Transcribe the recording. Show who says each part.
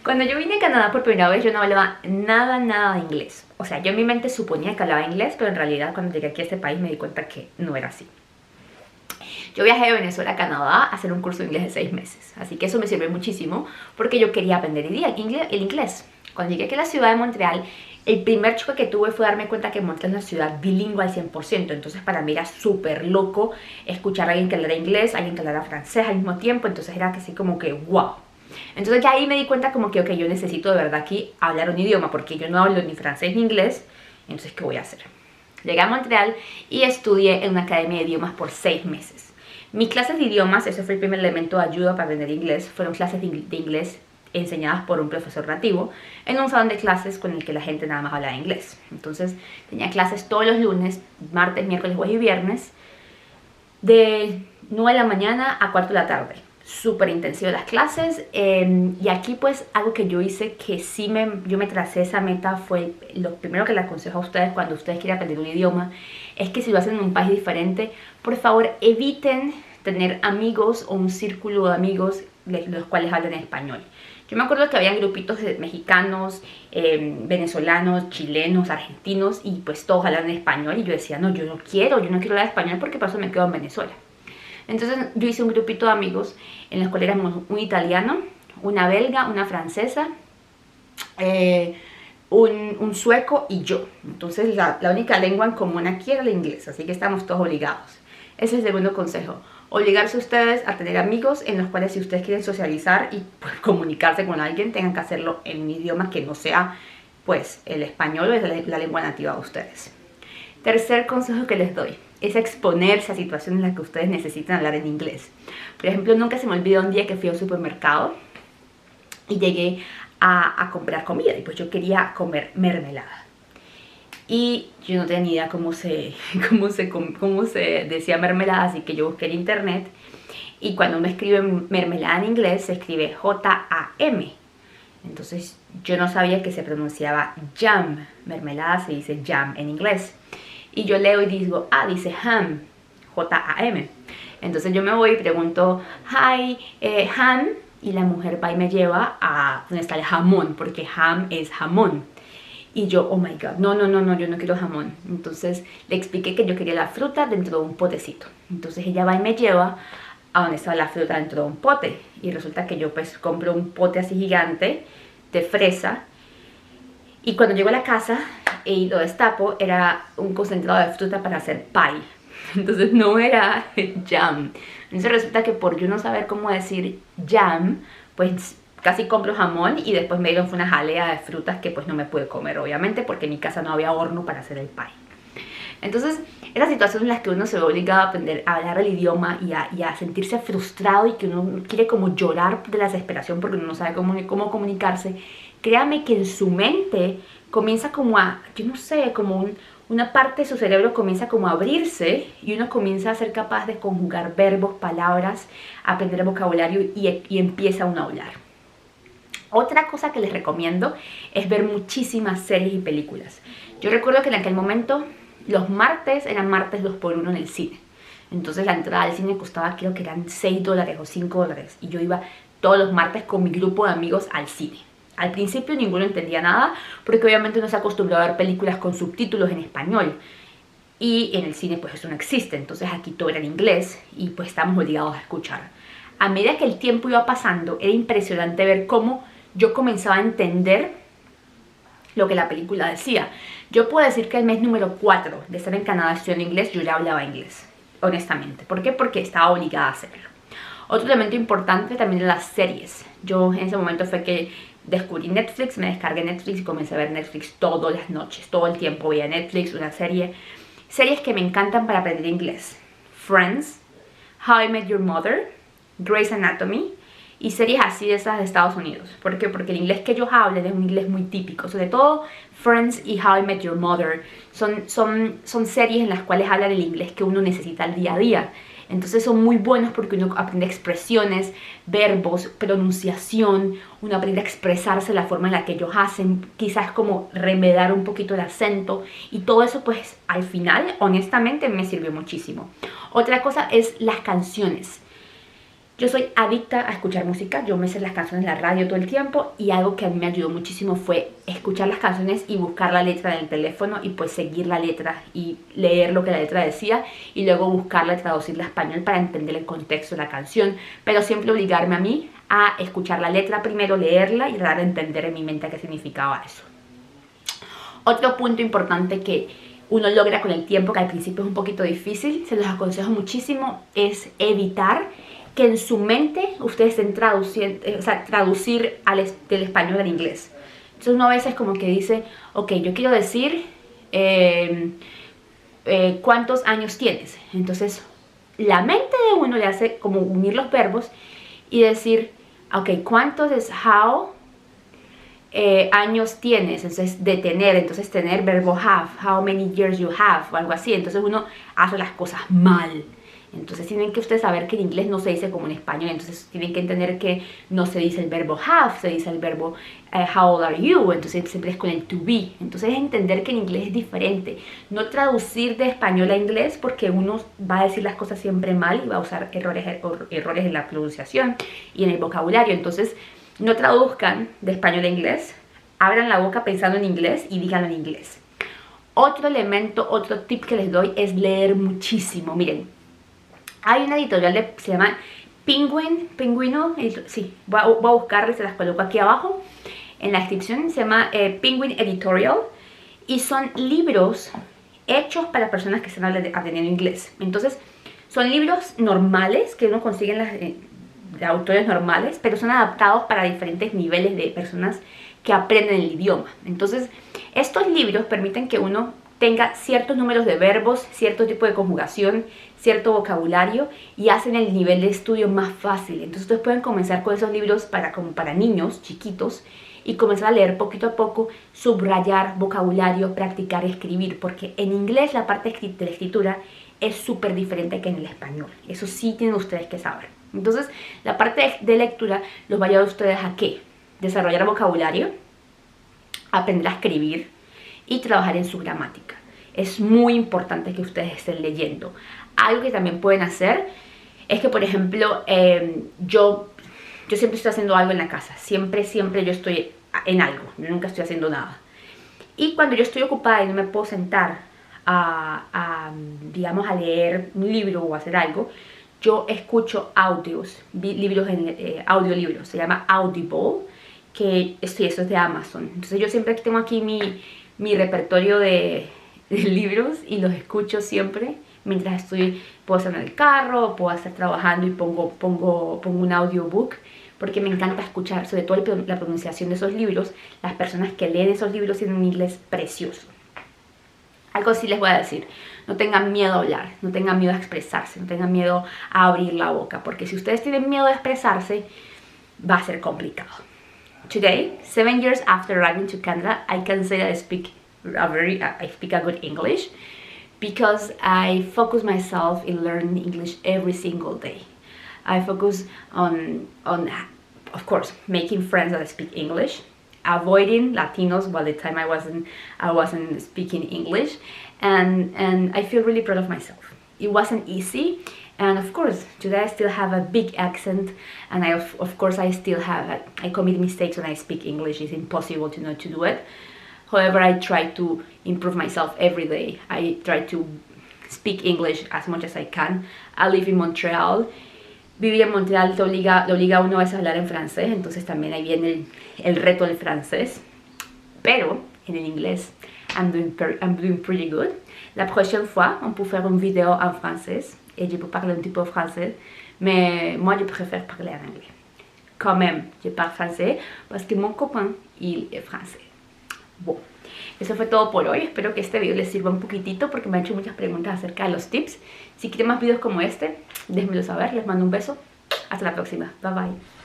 Speaker 1: Cuando yo vine a Canadá por primera vez yo no hablaba nada de inglés. O sea, yo en mi mente suponía que hablaba inglés, pero en realidad cuando llegué aquí a este país me di cuenta que no era así. Yo viajé de Venezuela a Canadá a hacer un curso de inglés de 6 meses. Así que eso me sirvió muchísimo porque yo quería aprender el inglés. Cuando llegué aquí a la ciudad de Montreal, el primer choque que tuve fue darme cuenta que Montreal es una ciudad bilingüe al 100%. Entonces para mí era súper loco escuchar a alguien que hablara inglés, a alguien que hablara francés al mismo tiempo. Entonces era así como que wow. Entonces ya ahí me di cuenta como que ok, yo necesito de verdad aquí hablar un idioma porque yo no hablo ni francés ni inglés. Entonces ¿qué voy a hacer? Llegué a Montreal y estudié en una academia de idiomas por 6 meses. Mis clases de idiomas, ese fue el primer elemento de ayuda para aprender inglés, fueron clases de inglés enseñadas por un profesor nativo en un salón de clases con el que la gente nada más hablaba inglés. Entonces tenía clases todos los lunes, martes, miércoles, jueves y viernes de 9 de la mañana a 4 de la tarde. Súper intensivo las clases y aquí pues algo que yo hice que sí yo me tracé esa meta fue lo primero que les aconsejo a ustedes cuando ustedes quieren aprender un idioma es que si lo hacen en un país diferente, por favor eviten tener amigos o un círculo de amigos los cuales hablan español. Yo me acuerdo que había grupitos de mexicanos, venezolanos, chilenos, argentinos y pues todos hablan español y yo decía no, yo no quiero hablar español porque por eso me quedo en Venezuela. Entonces yo hice un grupito de amigos en los cuales éramos un italiano, una belga, una francesa, un sueco y yo. Entonces la única lengua en común aquí era el inglés, así que estamos todos obligados. Ese es el segundo consejo. Obligarse ustedes a tener amigos en los cuales si ustedes quieren socializar y pues, comunicarse con alguien, tengan que hacerlo en un idioma que no sea pues el español o la lengua nativa de ustedes. Tercer consejo que les doy es exponerse a situaciones en las que ustedes necesitan hablar en inglés. Por ejemplo, nunca se me olvidó un día que fui al supermercado y llegué a comprar comida y pues yo quería comer mermelada. Y yo no tenía ni idea cómo se decía mermelada, así que yo busqué en internet y cuando uno escribe mermelada en inglés se escribe J-A-M. Entonces yo no sabía que se pronunciaba jam. Mermelada se dice jam en inglés. Y yo leo y digo, dice ham, J-A-M. Entonces yo me voy y pregunto, hi, ham. Y la mujer va y me lleva a donde está el jamón, porque ham es jamón. Y yo, oh my god, no, yo no quiero jamón. Entonces le expliqué que yo quería la fruta dentro de un potecito. Entonces ella va y me lleva a donde está la fruta dentro de un pote. Y resulta que yo pues compro un pote así gigante de fresa. Y cuando llego a la casa y lo destapo, era un concentrado de fruta para hacer pie. Entonces no era jam. Entonces resulta que por yo no saber cómo decir jam, pues casi compro jamón y después me dieron una jalea de frutas que pues no me pude comer, obviamente, porque en mi casa no había horno para hacer el pie. Entonces, esas situaciones en las que uno se ve obligado a aprender a hablar el idioma y a sentirse frustrado y que uno quiere como llorar de la desesperación porque uno no sabe cómo comunicarse, créame que en su mente comienza como a, yo no sé, como una parte de su cerebro comienza como a abrirse y uno comienza a ser capaz de conjugar verbos, palabras, aprender vocabulario y empieza uno a hablar. Otra cosa que les recomiendo es ver muchísimas series y películas. Yo recuerdo que en aquel momento los martes eran martes 2x1 en el cine. Entonces la entrada al cine costaba, creo que eran $6 o $5. Y yo iba todos los martes con mi grupo de amigos al cine. Al principio ninguno entendía nada, porque obviamente no se acostumbró a ver películas con subtítulos en español. Y en el cine pues eso no existe, entonces aquí todo era en inglés y pues estamos obligados a escuchar. A medida que el tiempo iba pasando, era impresionante ver cómo yo comenzaba a entender lo que la película decía. Yo puedo decir que el mes número 4 de estar en Canadá estudiando inglés, yo ya hablaba inglés, honestamente. ¿Por qué? Porque estaba obligada a hacerlo. Otro elemento importante también de las series. Yo en ese momento fue que descubrí Netflix, me descargué Netflix y comencé a ver Netflix todas las noches. Todo el tiempo veía Netflix, una serie. Series que me encantan para aprender inglés. Friends, How I Met Your Mother, Grey's Anatomy y series así de esas de Estados Unidos. ¿Por qué? Porque el inglés que ellos hablan es un inglés muy típico. Sobre todo Friends y How I Met Your Mother son series en las cuales hablan el inglés que uno necesita al día a día. Entonces son muy buenos porque uno aprende expresiones, verbos, pronunciación, uno aprende a expresarse de la forma en la que ellos hacen, quizás como remedar un poquito el acento y todo eso pues al final honestamente me sirvió muchísimo. Otra cosa es las canciones. Yo soy adicta a escuchar música, yo me sé las canciones en la radio todo el tiempo y algo que a mí me ayudó muchísimo fue escuchar las canciones y buscar la letra en el teléfono y pues seguir la letra y leer lo que la letra decía y luego buscarla y traducirla a español para entender el contexto de la canción, pero siempre obligarme a mí a escuchar la letra primero, leerla y tratar de entender en mi mente qué significaba eso. Otro punto importante que uno logra con el tiempo, que al principio es un poquito difícil, se los aconsejo muchísimo, es evitar que en su mente ustedes estén traduciendo, traducir del español al inglés. Entonces uno a veces como que dice, ok, yo quiero decir ¿cuántos años tienes? Entonces la mente de uno le hace como unir los verbos y decir, ok, ¿cuántos es how? Años tienes, entonces de tener, entonces tener verbo have, how many years you have, o algo así. Entonces uno hace las cosas mal. Entonces tienen que ustedes saber que en inglés no se dice como en español, entonces tienen que entender que no se dice el verbo have, se dice el verbo how old are you, entonces siempre es con el to be. Entonces es entender que en inglés es diferente, no traducir de español a inglés porque uno va a decir las cosas siempre mal y va a usar errores en la pronunciación y en el vocabulario. Entonces no traduzcan de español a inglés, abran la boca pensando en inglés y díganlo en inglés. Otro elemento, otro tip que les doy es leer muchísimo. Miren, hay una editorial se llama Penguino, sí, voy a buscarla y se las coloco aquí abajo en la descripción. Se llama Penguin Editorial y son libros hechos para personas que están aprendiendo inglés. Entonces, son libros normales que uno consigue de autores normales, pero son adaptados para diferentes niveles de personas que aprenden el idioma. Entonces, estos libros permiten que uno tenga ciertos números de verbos, cierto tipo de conjugación, cierto vocabulario y hacen el nivel de estudio más fácil. Entonces ustedes pueden comenzar con esos libros como para niños chiquitos y comenzar a leer poquito a poco, subrayar vocabulario, practicar escribir, porque en inglés la parte de la escritura es súper diferente que en el español. Eso sí tienen ustedes que saber. Entonces la parte de lectura los va a ayudar a ustedes a ¿qué? Desarrollar vocabulario, aprender a escribir y trabajar en su gramática. Es muy importante que ustedes estén leyendo. Algo que también pueden hacer es que, por ejemplo, yo siempre estoy haciendo algo en la casa. Siempre yo estoy en algo. Yo nunca estoy haciendo nada. Y cuando yo estoy ocupada y no me puedo sentar digamos, a leer un libro o hacer algo, yo escucho audios, audiolibros. Se llama Audible, que eso es de Amazon. Entonces yo siempre tengo aquí mi repertorio de libros y los escucho siempre mientras puedo estar en el carro, puedo estar trabajando y pongo un audiobook, porque me encanta escuchar, sobre todo la pronunciación de esos libros. Las personas que leen esos libros tienen un inglés precioso. Algo sí les voy a decir, no tengan miedo a hablar, no tengan miedo a expresarse, no tengan miedo a abrir la boca, porque si ustedes tienen miedo a expresarse, va a ser complicado. Today, 7 years after arriving to Canada, I can say that I speak a good English because I focus myself in learning English every single day. I focus on of course, making friends that speak English, avoiding Latinos while the time I wasn't speaking English, and I feel really proud of myself. It wasn't easy, and of course today I still have a big accent, and of course I commit mistakes when I speak English. It's impossible to not to do it. However, I try to improve myself every day. I try to speak English as much as I can. I live in Montreal. Vivir en Montreal te obliga a uno a veces a hablar en francés, entonces también ahí viene el reto del francés. Pero en el inglés, I'm doing pretty good. La prochaine fois, on peut faire une vidéo en français et je peux parler un petit peu français, mais moi je préfère parler en anglais. Quand même, je parle français parce que mon copain, il est français. Bueno, eso fue todo por hoy. Espero que este video les sirva un poquitito porque me han hecho muchas preguntas acerca de los tips. Si quieren más videos como este, déjenmelo saber. Les mando un beso. Hasta la próxima. Bye bye.